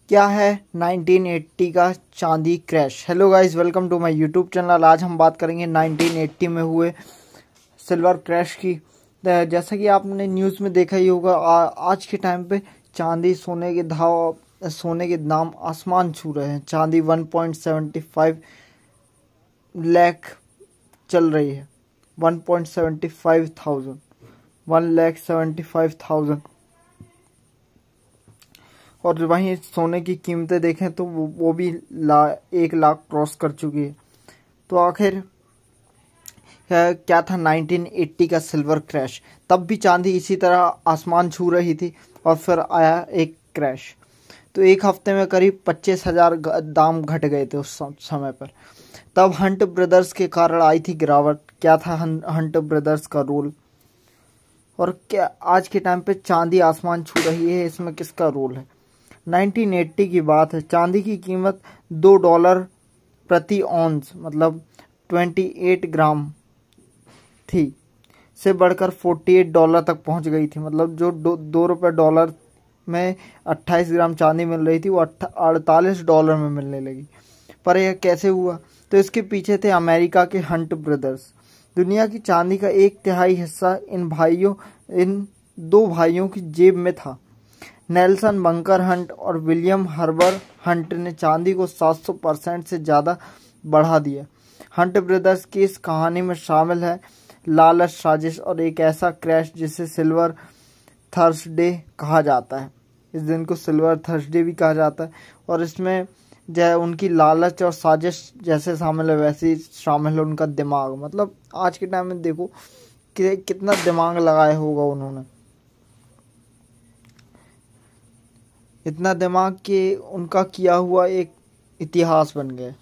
क्या है 1980 का चांदी crash. Hello guys, welcome to my YouTube channel. आज हम बात करेंगे 1980 में हुए सिल्वर क्रैश की। जैसा कि आपने न्यूज़ में देखा ही होगा, आज के टाइम पे चांदी सोने के दाम आसमान छू रहे हैं। चांदी 1.75 लाख चल रही है। 1,75,000 और वहीं सोने की कीमतें देखें तो वो भी 1 लाख क्रॉस कर चुकी है। तो आखिर क्या था 1980 का सिल्वर क्रैश। तब भी चांदी इसी तरह आसमान छू रही थी और फिर आया एक क्रैश। तो एक हफ्ते में करीब 25,000 दाम घट गए थे उस समय पर। तब हंट ब्रदर्स के कारण आई थी गिरावट। क्या था हंट ब्रदर्स का रोल, और क्या आज के टाइम पे चांदी आसमान छू रही है, इसमें किसका रोल है। 1980 की बात है। चांदी की कीमत $2 प्रति ऑन्स मतलब 28 ग्राम थी, से बढ़कर $48 तक पहुंच गई थी। मतलब जो दो रुपये डॉलर में 28 ग्राम चांदी मिल रही थी, वो $48 में मिलने लगी। पर यह कैसे हुआ? तो इसके पीछे थे अमेरिका के हंट ब्रदर्स। दुनिया की चांदी का 1/3 हिस्सा इन दो भाइयों की जेब में था। नेल्सन बंकर हंट और विलियम हर्बर हंट ने चांदी को 700% से ज़्यादा बढ़ा दिया। हंट ब्रदर्स की इस कहानी में शामिल है लालच, साजिश और एक ऐसा क्रैश जिसे सिल्वर थर्सडे कहा जाता है। इस दिन को सिल्वर थर्सडे भी कहा जाता है। और इसमें उनकी लालच और साजिश जैसे शामिल है, वैसे ही शामिल है उनका दिमाग। मतलब आज के टाइम में देखो कि कितना दिमाग लगाया होगा उन्होंने। इतना दिमाग कि उनका किया हुआ एक इतिहास बन गया।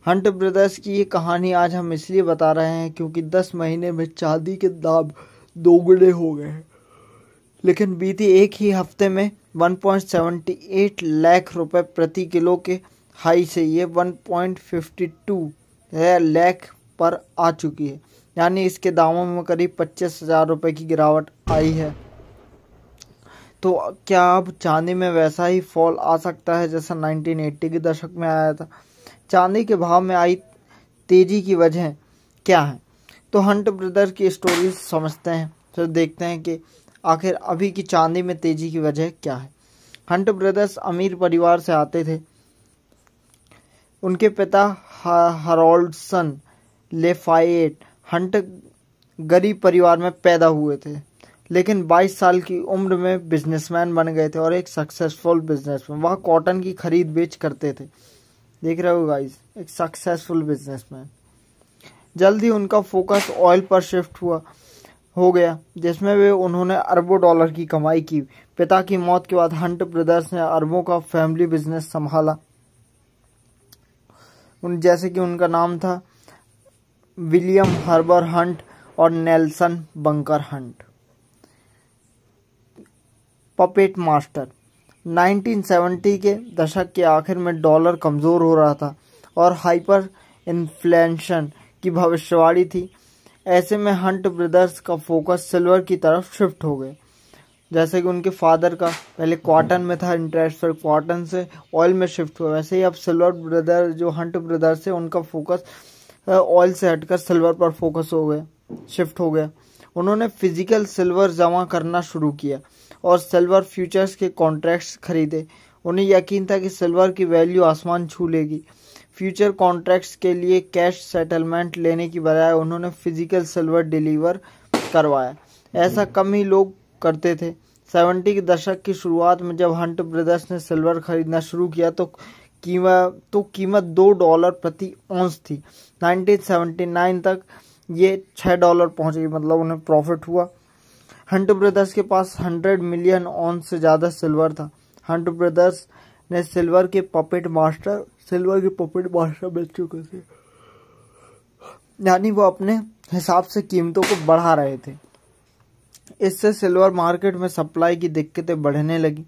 हंट ब्रदर्स की ये कहानी आज हम इसलिए बता रहे हैं क्योंकि 10 महीने में चांदी के दाम दोगुने हो गए हैं। लेकिन बीती एक ही हफ्ते में 1.78 लाख रुपए प्रति किलो के हाई से ये 1.52 लाख पर आ चुकी है। यानी इसके दामों में करीब 25,000 रुपये की गिरावट आई है। तो क्या अब चांदी में वैसा ही फॉल आ सकता है जैसा 1980 के दशक में आया था? चांदी के भाव में आई तेजी की वजह क्या है? तो हंट ब्रदर्स की स्टोरी समझते हैं, फिर देखते हैं कि आखिर अभी की चांदी में तेजी की वजह क्या है। हंट ब्रदर्स अमीर परिवार से आते थे। उनके पिता हरोल्डसन लेफायेट हंट गरीब परिवार में पैदा हुए थे, लेकिन 22 साल की उम्र में बिजनेसमैन बन गए थे और एक सक्सेसफुल बिजनेसमैन। वह कॉटन की खरीद बेच करते थे। देख रहे हो गाइस, एक सक्सेसफुल बिजनेसमैन। जल्द ही उनका फोकस ऑयल पर शिफ्ट हो गया, जिसमें वे उन्होंने अरबों डॉलर की कमाई की। पिता की मौत के बाद हंट ब्रदर्स ने अरबों का फैमिली बिजनेस संभाला। जैसे कि उनका नाम था विलियम हर्बर हंट और Nelson bunker Hunt. Puppet master. 1970 के दशक के आखिर में डॉलर कमज़ोर हो रहा था और हाइपर इन्फ्लेशन की भविष्यवाणी थी। ऐसे में हंट ब्रदर्स का फोकस सिल्वर की तरफ शिफ्ट हो गए। जैसे कि उनके फादर का पहले कॉटन में था इंटरेस्ट, फिर कॉटन से ऑयल में शिफ्ट हुआ, वैसे ही अब सिल्वर ब्रदर जो हंट ब्रदर्स है उनका फोकस ऑयल से हटकर सिल्वर पर फोकस शिफ्ट हो गया। उन्होंने फिजिकल सिल्वर जमा करना शुरू किया और सिल्वर फ्यूचर्स के कॉन्ट्रैक्ट्स खरीदे। उन्हें यकीन था कि सिल्वर की वैल्यू आसमान छू लेगी। फ्यूचर कॉन्ट्रैक्ट्स के लिए कैश सेटलमेंट लेने की बजाय उन्होंने फिजिकल सिल्वर डिलीवर करवाया। ऐसा कम ही लोग करते थे। 70 के दशक की शुरुआत में जब हंट ब्रदर्स ने सिल्वर खरीदना शुरू किया तो कीमत $2 प्रति ऑन्स थी। 1979 तक ये $6 पहुंच गई, मतलब उन्हें प्रॉफिट हुआ। हंट ब्रदर्स के पास 100 मिलियन ऑन्स से ज़्यादा सिल्वर था। हंट ब्रदर्स ने सिल्वर के पपेट मास्टर बन चुके थे, यानी वो अपने हिसाब से कीमतों को बढ़ा रहे थे। इससे सिल्वर मार्केट में सप्लाई की दिक्कतें बढ़ने लगी।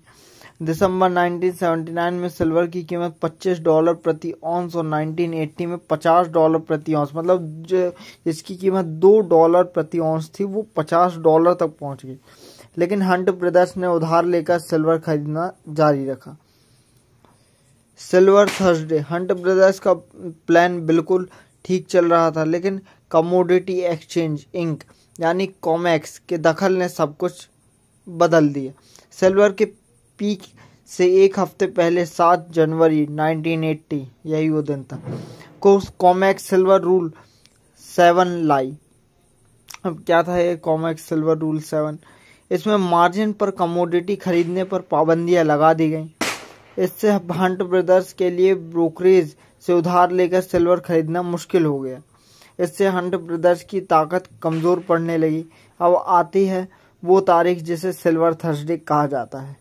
दिसंबर 1979 में सिल्वर की कीमत $25 प्रति ऑन्स और 1980 में $50 प्रति ऑन्स, मतलब जिसकी कीमत $2 प्रति ऑन्स थी वो $50 तक पहुंच गई। लेकिन हंट ब्रदर्स ने उधार लेकर सिल्वर खरीदना जारी रखा। सिल्वर थर्सडे, हंट ब्रदर्स का प्लान बिल्कुल ठीक चल रहा था, लेकिन कमोडिटी एक्सचेंज इंक यानी कॉमेक्स के दखल ने सब कुछ बदल दिया। सिल्वर के पीक से एक हफ्ते पहले 7 जनवरी 1980, यही वो दिन था, को कॉमेक्स सिल्वर रूल 7 लाई। अब क्या था ये कॉमेक्स सिल्वर रूल 7? इसमें मार्जिन पर कमोडिटी खरीदने पर पाबंदियां लगा दी गई। इससे हंट ब्रदर्स के लिए ब्रोकरेज से उधार लेकर सिल्वर खरीदना मुश्किल हो गया। इससे हंट ब्रदर्स की ताकत कमजोर पड़ने लगी। अब आती है वो तारीख जिसे सिल्वर थर्सडे कहा जाता है।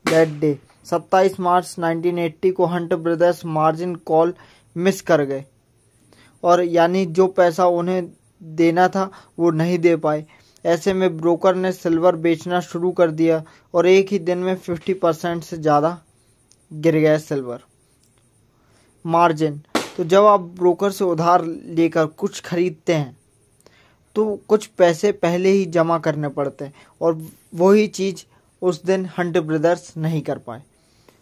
दैट डे 27 मार्च 1980 को Hunt brothers margin call miss कर गए, और यानी जो पैसा उन्हें देना था वो नहीं दे पाए। ऐसे में ब्रोकर ने सिल्वर बेचना शुरू कर दिया और एक ही दिन में 50% से ज़्यादा गिर गया सिल्वर। मार्जिन, तो जब आप ब्रोकर से उधार लेकर कुछ खरीदते हैं तो कुछ पैसे पहले ही जमा करने पड़ते हैं, और वही चीज़ उस दिन हंट ब्रदर्स नहीं कर पाए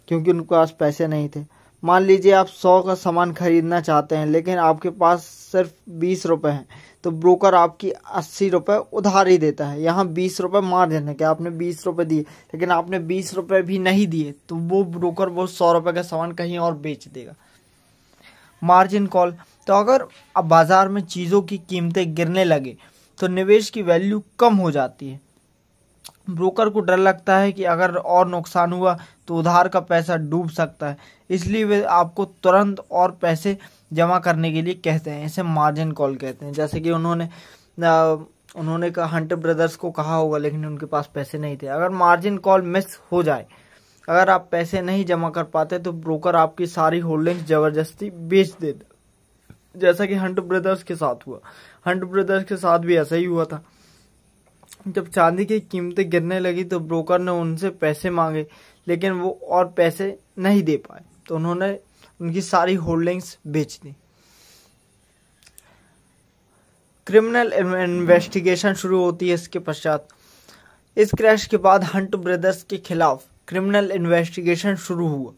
क्योंकि उनके पास पैसे नहीं थे। मान लीजिए आप 100 का सामान खरीदना चाहते हैं, लेकिन आपके पास सिर्फ 20 रुपये हैं, तो ब्रोकर आपकी 80 रुपये उधार ही देता है। यहाँ 20 रुपये मार्जिन है कि आपने 20 रुपये दिए, लेकिन आपने 20 रुपये भी नहीं दिए तो वो ब्रोकर वो 100 रुपये का सामान कहीं और बेच देगा। मार्जिन कॉल, तो अगर अब बाजार में चीज़ों की कीमतें गिरने लगे तो निवेश की वैल्यू कम हो जाती है। ब्रोकर को डर लगता है कि अगर और नुकसान हुआ तो उधार का पैसा डूब सकता है, इसलिए वे आपको तुरंत और पैसे जमा करने के लिए कहते हैं। इसे मार्जिन कॉल कहते हैं। जैसे कि उन्होंने कहा, हंट ब्रदर्स को कहा होगा, लेकिन उनके पास पैसे नहीं थे। अगर मार्जिन कॉल मिस हो जाए, अगर आप पैसे नहीं जमा कर पाते, तो ब्रोकर आपकी सारी होल्डिंग्स जबरदस्ती बेच देता, जैसा कि हंट ब्रदर्स के साथ हुआ। हंट ब्रदर्स के साथ भी ऐसा ही हुआ था। जब चांदी की कीमतें गिरने लगी तो ब्रोकर ने उनसे पैसे मांगे, लेकिन वो और पैसे नहीं दे पाए, तो उन्होंने उनकी सारी होल्डिंग्स बेच दी। क्रिमिनल इन्वेस्टिगेशन शुरू होती है इसके पश्चात। इस क्रैश के बाद हंट ब्रदर्स के खिलाफ क्रिमिनल इन्वेस्टिगेशन शुरू हुआ।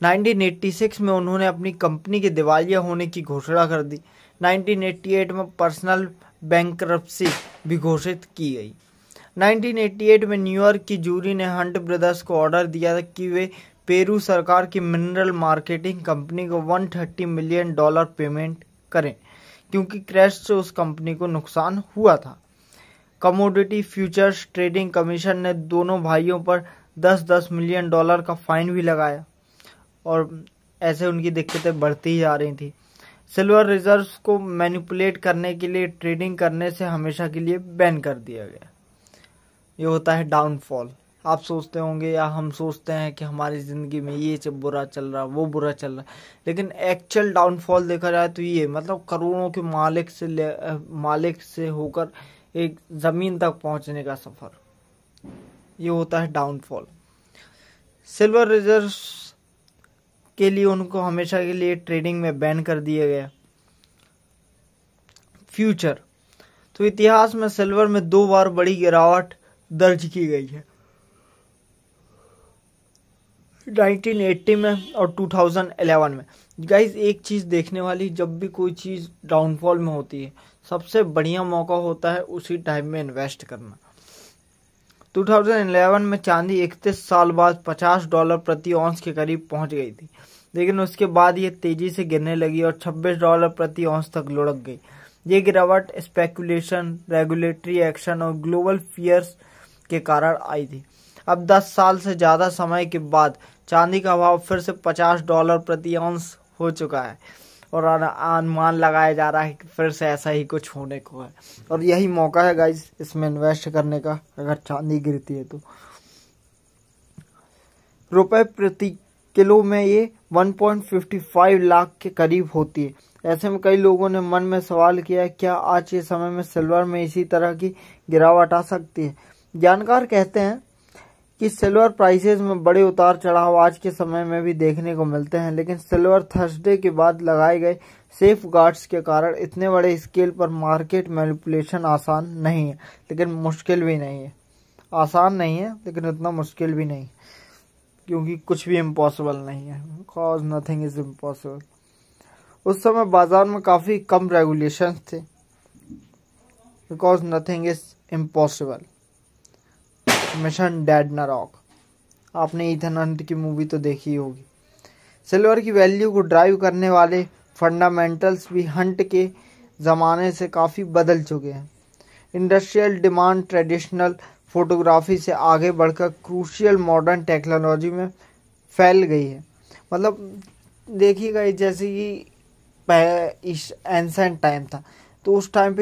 1986 में उन्होंने अपनी कंपनी के दिवालिया होने की घोषणा कर दी। 1988 में पर्सनल बैंकरप्सी भी घोषित की गई। 1988 में न्यूयॉर्क की जूरी ने हंट ब्रदर्स को ऑर्डर दिया था कि वे पेरू सरकार की मिनरल मार्केटिंग कंपनी को $130 मिलियन पेमेंट करें, क्योंकि क्रैश से उस कंपनी को नुकसान हुआ था। कमोडिटी फ्यूचर्स ट्रेडिंग कमीशन ने दोनों भाइयों पर $10 मिलियन का फाइन भी लगाया, और ऐसे उनकी दिक्कतें बढ़ती ही जा रही थी। सिल्वर रिजर्व्स को मैनिपुलेट करने के लिए ट्रेडिंग करने से हमेशा के लिए बैन कर दिया गया। ये होता है डाउनफॉल। आप सोचते होंगे या हम सोचते हैं कि हमारी ज़िंदगी में ये बुरा चल रहा, वो बुरा चल रहा, लेकिन एक्चुअल डाउनफॉल देखा जाए तो ये मतलब करोड़ों के मालिक से होकर एक ज़मीन तक पहुंचने का सफ़र, ये होता है डाउनफॉल। सिल्वर रिजर्व्स के लिए उनको हमेशा के लिए ट्रेडिंग में बैन कर दिया गया। फ्यूचर, तो इतिहास में सिल्वर में 2 बार बड़ी गिरावट दर्ज की गई है, 1980 में और 2011 में। गाइस, एक चीज़ देखने वाली, जब भी कोई चीज़ डाउनफॉल में होती है, सबसे बढ़िया मौका होता है उसी टाइम में इन्वेस्ट करना। 2011 में चांदी 31 साल बाद $50 प्रति औंस के करीब पहुंच गई थी, लेकिन उसके बाद ये तेजी से गिरने लगी और $26 प्रति औंस तक लुढ़क गई। ये गिरावट स्पेकुलेशन, रेगुलेटरी एक्शन और ग्लोबल फियर्स के कारण आई थी। अब 10 साल से ज़्यादा समय के बाद चांदी का भाव फिर से $50 प्रति औंस हो चुका है, और अनुमान लगाया जा रहा है कि फिर से ऐसा ही कुछ होने को है, और यही मौका है गाइस इसमें इन्वेस्ट करने का। अगर चांदी गिरती है तो रुपए प्रति किलो में ये 1.55 लाख के करीब होती है। ऐसे में कई लोगों ने मन में सवाल किया, क्या आज के समय में सिल्वर में इसी तरह की गिरावट आ सकती है? जानकार कहते हैं कि सिल्वर प्राइसेस में बड़े उतार चढ़ाव आज के समय में भी देखने को मिलते हैं, लेकिन सिल्वर थर्सडे के बाद लगाए गए सेफ गार्ड्स के कारण इतने बड़े स्केल पर मार्केट मैनिपुलेशन आसान नहीं है, लेकिन मुश्किल भी नहीं है। आसान नहीं है, लेकिन उतना मुश्किल भी नहीं। क्योंकि कुछ भी इम्पॉसिबल नहीं है, बिकॉज नथिंग इज इम्पॉसिबल। उस समय बाजार में काफ़ी कम रेगुलेशंस थे, because nothing is impossible. Mission dead न रॉक, आपने ईथन हंट की मूवी तो देखी होगी। सिल्वर की वैल्यू को ड्राइव करने वाले फंडामेंटल्स भी हंट के ज़माने से काफ़ी बदल चुके हैं। इंडस्ट्रियल डिमांड ट्रेडिशनल फोटोग्राफी से आगे बढ़कर क्रूशियल मॉडर्न टेक्नोलॉजी में फैल गई है। मतलब देखिएगा, जैसे कि एंसेंट टाइम था, तो उस टाइम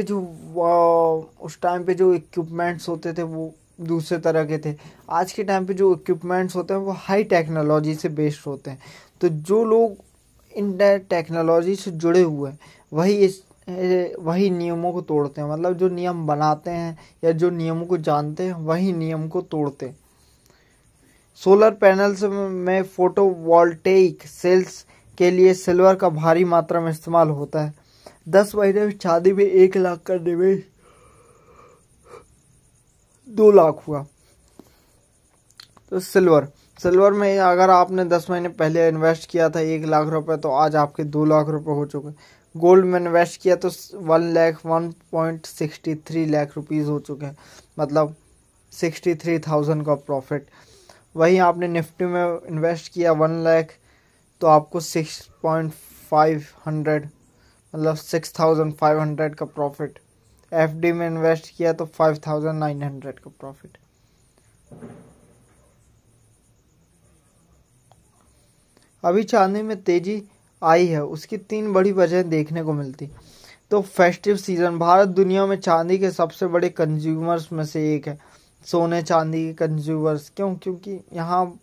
पे जो इक्विपमेंट्स होते थे वो दूसरे तरह के थे। आज के टाइम पे जो इक्विपमेंट्स होते हैं वो हाई टेक्नोलॉजी से बेस्ड होते हैं। तो जो लोग इन टेक्नोलॉजी से जुड़े हुए हैं वही नियमों को तोड़ते हैं। मतलब जो नियम बनाते हैं या जो नियमों को जानते हैं वही नियम को तोड़ते हैं। सोलर पैनल्स में फोटोवोल्टेइक सेल्स के लिए सिल्वर का भारी मात्रा में इस्तेमाल होता है। 10 महीने में चांदी में 1 लाख का निवेश 2 लाख हुआ। तो सिल्वर में अगर आपने 10 महीने पहले इन्वेस्ट किया था 1 लाख रुपए, तो आज आपके 2 लाख रुपए हो चुके। गोल्ड में इन्वेस्ट किया तो 1.63 लाख रुपीज़ हो चुके हैं, मतलब 63,000 का प्रॉफिट। वहीं आपने निफ्टी में इन्वेस्ट किया 1 लाख, तो आपको 6,500 मतलब 6,500 का प्रॉफिट। एफडी में इन्वेस्ट किया तो 5,900 का प्रॉफिट। अभी चांदी में तेजी आई है, उसकी 3 बड़ी वजह देखने को मिलती। तो फेस्टिव सीजन, भारत दुनिया में चांदी के सबसे बड़े कंज्यूमर्स में से एक है। सोने चांदी के कंज्यूमर्स क्योंकि यहाँ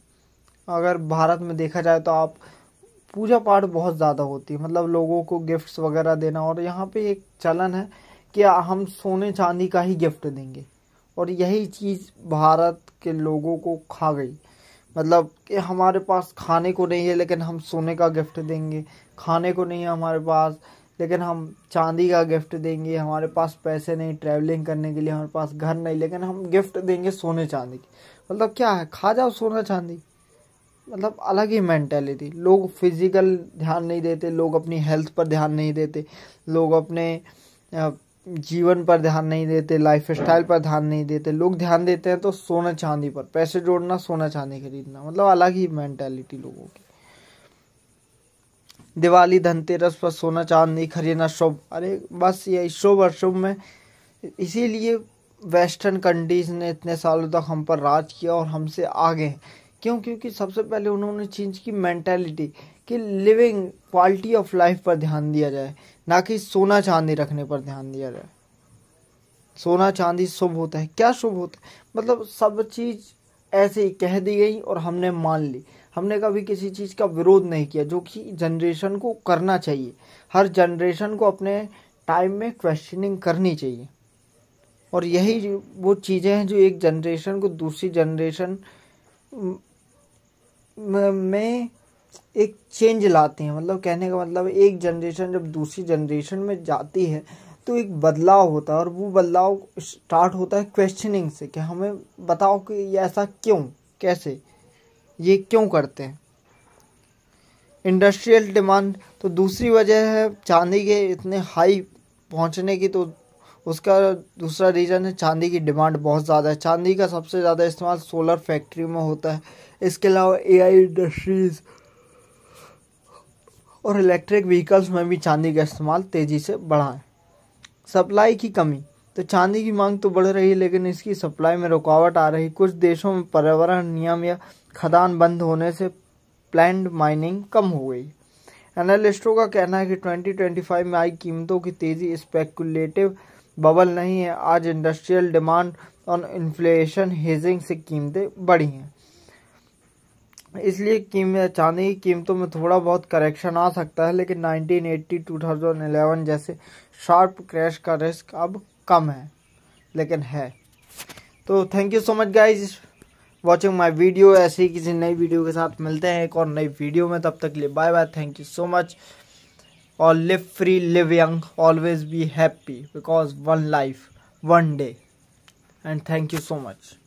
अगर भारत में देखा जाए तो आप पूजा पाठ बहुत ज़्यादा होती है, मतलब लोगों को गिफ्ट्स वगैरह देना, और यहाँ पे एक चलन है कि हम सोने चांदी का ही गिफ्ट देंगे, और यही चीज़ भारत के लोगों को खा गई। मतलब कि हमारे पास खाने को नहीं है लेकिन हम सोने का गिफ्ट देंगे, खाने को नहीं है हमारे पास लेकिन हम चांदी का गिफ्ट देंगे, हमारे पास पैसे नहीं ट्रैवलिंग करने के लिए, हमारे पास घर नहीं लेकिन हम गिफ्ट देंगे सोने चांदी की। मतलब क्या है, खा जाओ सोना चांदी। मतलब अलग ही मेंटेलिटी। लोग फिजिकल ध्यान नहीं देते, लोग अपनी हेल्थ पर ध्यान नहीं देते, लोग अपने जीवन पर ध्यान नहीं देते, लाइफ स्टाइल पर ध्यान नहीं देते। लोग ध्यान देते हैं तो सोना चांदी पर, पैसे जोड़ना, सोना चांदी खरीदना। मतलब अलग ही मेंटालिटी लोगों की। दिवाली धनतेरस पर सोना चांदी खरीदना शुभ, अरे बस यही शुभ और शुभ में। इसीलिए वेस्टर्न कंट्रीज ने इतने सालों तक हम पर राज किया और हमसे आगे हैं। क्यों? क्योंकि सबसे पहले उन्होंने चेंज की मेंटालिटी कि लिविंग क्वालिटी ऑफ लाइफ पर ध्यान दिया जाए, ना कि सोना चांदी रखने पर ध्यान दिया जाए। सोना चांदी शुभ होता है, क्या शुभ होता है? मतलब सब चीज़ ऐसे ही कह दी गई और हमने मान ली। हमने कभी किसी चीज़ का विरोध नहीं किया, जो कि जनरेशन को करना चाहिए। हर जनरेशन को अपने टाइम में क्वेश्चनिंग करनी चाहिए, और यही वो चीज़ें हैं जो एक जनरेशन को दूसरी जनरेशन में एक चेंज लाती हैं। मतलब कहने का मतलब एक जनरेशन जब दूसरी जनरेशन में जाती है तो एक बदलाव होता है, और वो बदलाव स्टार्ट होता है क्वेश्चनिंग से कि हमें बताओ कि ये ऐसा क्यों, कैसे, ये क्यों करते हैं। इंडस्ट्रियल डिमांड तो दूसरी वजह है चांदी के इतने हाई पहुंचने की। तो उसका दूसरा रीज़न है चांदी की डिमांड बहुत ज़्यादा है। चांदी का सबसे ज़्यादा इस्तेमाल सोलर फैक्ट्री में होता है। इसके अलावा एआई इंडस्ट्रीज़ और इलेक्ट्रिक व्हीकल्स में भी चांदी का इस्तेमाल तेज़ी से बढ़ा है। सप्लाई की कमी, तो चांदी की मांग तो बढ़ रही है लेकिन इसकी सप्लाई में रुकावट आ रही। कुछ देशों में पर्यावरण नियम या खदान बंद होने से प्लैंड माइनिंग कम हो गई। एनालिस्टों का कहना है कि 2025 में आई कीमतों की तेज़ी स्पेकुलेटिव बबल नहीं है। आज इंडस्ट्रियल डिमांड और इन्फ्लेशन हेजिंग से कीमतें बढ़ी हैं, इसलिए चांदी की कीमतों में थोड़ा बहुत करेक्शन आ सकता है, लेकिन 1980-2011 जैसे शार्प क्रैश का रिस्क अब कम है, लेकिन है। तो thank you so much guys watching my video. ऐसे ही किसी नई वीडियो के साथ मिलते हैं एक और नई वीडियो में, तब तक के लिए bye bye, thank you so much. और live free, live young, always be happy, because one life, one day, and thank you so much.